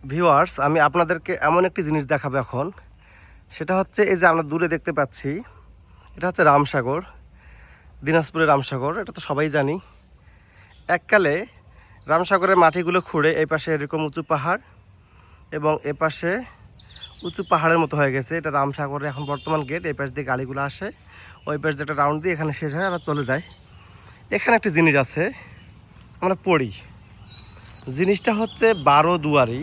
Viewers, আমি আপনাদেরকে এমন একটি জিনিস দেখাবো এখন। সেটা হচ্ছে এই যে আমরা দূরে দেখতে পাচ্ছি, এটা হচ্ছে রামসাগর, দিনাজপুরের রামসাগর। এটা তো সবাই জানি। এককালে রামসাগরের মাটিগুলো খুঁড়ে এই পাশে এরকম উঁচু পাহাড় এবং এ পাশে উঁচু পাহাড়ের মতো হয়ে গেছে। এটা রামসাগরের এখন বর্তমান গেট। এই পাশ দিয়ে গাড়িগুলো আসে, ওই পাশ দিয়ে একটা রাউন্ড দিয়ে এখানে শেষ হয়, আবার চলে যায়। এখানে একটা জিনিস আছে, আমরা পড়ি। জিনিসটা হচ্ছে 12 দুয়ারি।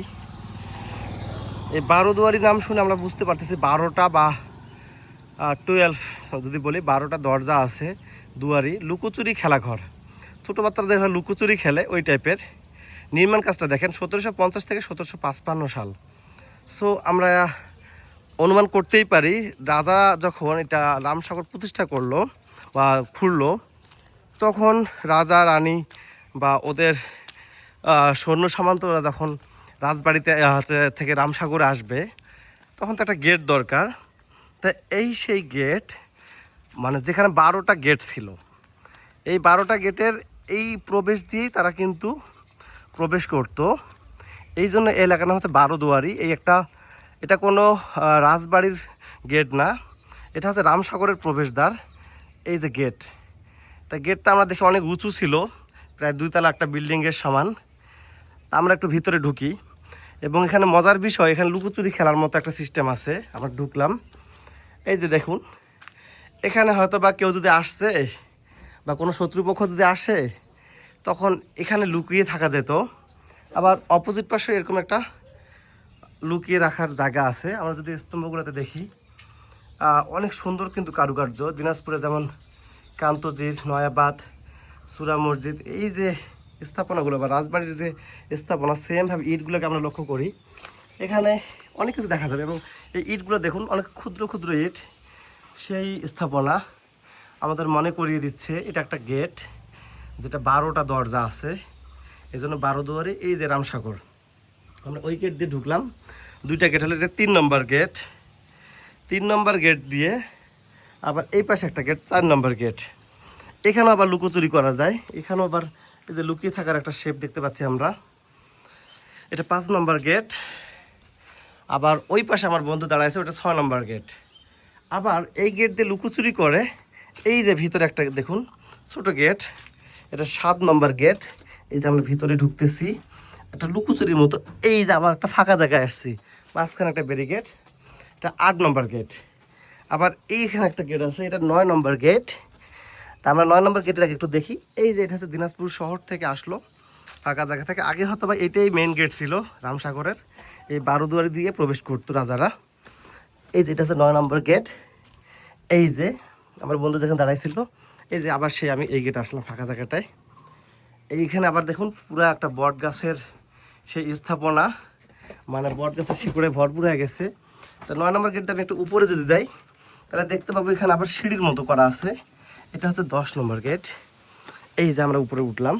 এই 12 দুয়ারি নাম শুনে আমরা বুঝতে পারতেছি 12টা বা 12 যদি বলি 12টা দরজা আছে, দুয়ারি, লুকোচুরি খেলাঘর। ছোটো বাচ্চারা যেভাবে লুকোচুরি খেলে ওই টাইপের। নির্মাণ কাজটা দেখেন 1750 থেকে 1755 সাল। সো আমরা অনুমান করতেই পারি রাজা যখন এটা রামসাগর প্রতিষ্ঠা করলো বা খুললো, তখন রাজা রানী বা ওদের সৈন্য সামন্তরা যখন রাজবাড়িতে থেকে রামসাগরে আসবে, তখন তো একটা গেট দরকার। তা এই সেই গেট, মানে যেখানে 12টা গেট ছিল, এই 12টা গেটের এই প্রবেশ দিয়েই তারা কিন্তু প্রবেশ করতো। এই জন্য এই এলাকার নাম হচ্ছে 12 দুয়ারি। এই একটা, এটা কোনো রাজবাড়ির গেট না, এটা হচ্ছে রামসাগরের প্রবেশদ্বার। এই যে গেট, তা গেটটা আমরা দেখি অনেক উঁচু ছিল, প্রায় 2 তলা একটা বিল্ডিংয়ের সমান। আমরা একটু ভিতরে ঢুকি এবং এখানে মজার বিষয়, এখানে লুকোচুরি খেলার মতো একটা সিস্টেম আছে। আমরা ঢুকলাম, এই যে দেখুন, এখানে হয়তো বা কেউ যদি আসছে বা কোনো শত্রুপক্ষ যদি আসে, তখন এখানে লুকিয়ে থাকা যেত। আবার অপোজিট পাশে এরকম একটা লুকিয়ে রাখার জায়গা আছে। আমরা যদি স্তম্ভগুলোতে দেখি, অনেক সুন্দর কিন্তু কারুকার্য। দিনাজপুরে যেমন কান্তজির, নয়াবাদ, সুরা মসজিদ, এই যে স্থাপনাগুলো বা রাজবাড়ির যে স্থাপনা, সেমভাবে ইটগুলোকে আমরা লক্ষ্য করি। এখানে অনেক কিছু দেখা যাবে এবং এই ইটগুলো দেখুন, অনেক ক্ষুদ্র ক্ষুদ্র ইট। সেই স্থাপনা আমাদের মনে করিয়ে দিচ্ছে এটা একটা গেট, যেটা 12টা দরজা আছে, এই জন্য 12 দুয়ারে। এই যে রামসাগর, আমরা ওই গেট দিয়ে ঢুকলাম। 2টা গেট হলে এটা 3 নম্বর গেট। 3 নম্বর গেট দিয়ে আবার এই পাশে একটা গেট, 4 নম্বর গেট। এখানেও আবার লুকোচুরি করা যায়। এখানেও আবার এই যে লুকিয়ে থাকার একটা শেপ দেখতে পাচ্ছি আমরা, এটা 5 নম্বর গেট। আবার ওই পাশে আমার বন্ধু দাঁড়ায় আছে, ওটা 6 নম্বর গেট। আবার এই গেট দিয়ে লুকোচুরি করে এই যে ভিতরে একটা দেখুন ছোট গেট, এটা 7 নম্বর গেট। এই যে আমরা ভিতরে ঢুকতেছি একটা লুকোচুরির মতো। এই যে আবার একটা ফাঁকা জায়গায় আসছি, মাঝখানে একটা ব্যারিকেড, এটা 8 নম্বর গেট। আবার এইখানে একটা গেট আছে, এটা 9 নম্বর গেট। তা আমরা 9 নম্বর গেটের আগে একটু দেখি। এই যে এটা হচ্ছে দিনাজপুর শহর থেকে আসলো, ফাঁকা জায়গা থেকে। আগে হয়তো বা এটাই মেন গেট ছিল রামসাগরের, এই 12 দুয়ারি দিয়ে প্রবেশ করতো রাজারা। এই যে এটা হচ্ছে 9 নম্বর গেট। এই যে আমার বন্ধু যেখানে দাঁড়াইছিল, এই যে আবার আমি এই গেটে আসলাম ফাঁকা জায়গাটায়। এইখানে আবার দেখুন পুরো একটা বট গাছের সেই স্থাপনা, মানে বট গাছের শিকড়ে ভরপুর হয়ে গেছে। তো 9 নম্বর গেটটা আমি একটু উপরে যদি যাই, তাহলে দেখতে পাবো এখানে আবার সিঁড়ির মতো করা আছে। এটা হচ্ছে 10 নম্বর গেট। এই যে আমরা উপরে উঠলাম।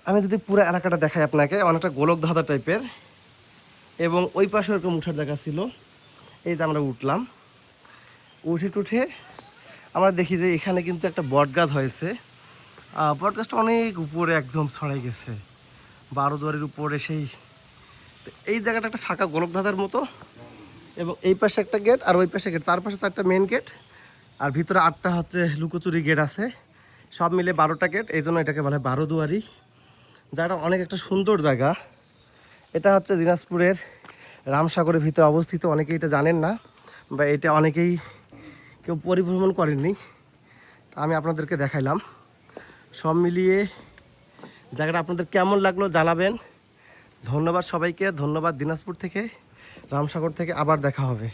আমি যদি পুরো এলাকাটা দেখাই আপনাকে, অনেকটা গোলক ধাঁধা টাইপের, এবং ওই পাশে এরকম উঠার জায়গা ছিল। এই যে আমরা উঠলাম, উঠে টুঠে আমরা দেখি যে এখানে কিন্তু একটা বট গাছ হয়েছে। বট গাছটা অনেক উপরে একদম ছড়াই গেছে 12 দুয়ারের উপরে। এই জায়গাটা একটা ফাঁকা গোলক ধাঁধার মতো, এবং এই পাশে একটা গেট আর ওই পাশে গেট, চারপাশে 4টা মেন গেট, আর ভিতরে 8টা হচ্ছে লুকোচুরি গেট আছে। সব মিলে 12টা গেট, এই জন্য এটাকে বলে 12 দুয়ারি। জায়গাটা অনেক একটা সুন্দর জায়গা। এটা হচ্ছে দিনাজপুরের রামসাগরের ভিতরে অবস্থিত। অনেকেই এটা জানেন না, বা এটা অনেকেই কেউ পরিভ্রমণ করেননি। তা আমি আপনাদেরকে দেখাইলাম। সব মিলিয়ে জায়গাটা আপনাদের কেমন লাগলো জানাবেন। ধন্যবাদ সবাইকে, ধন্যবাদ দিনাজপুর থেকে, রামসাগর থেকে। আবার দেখা হবে।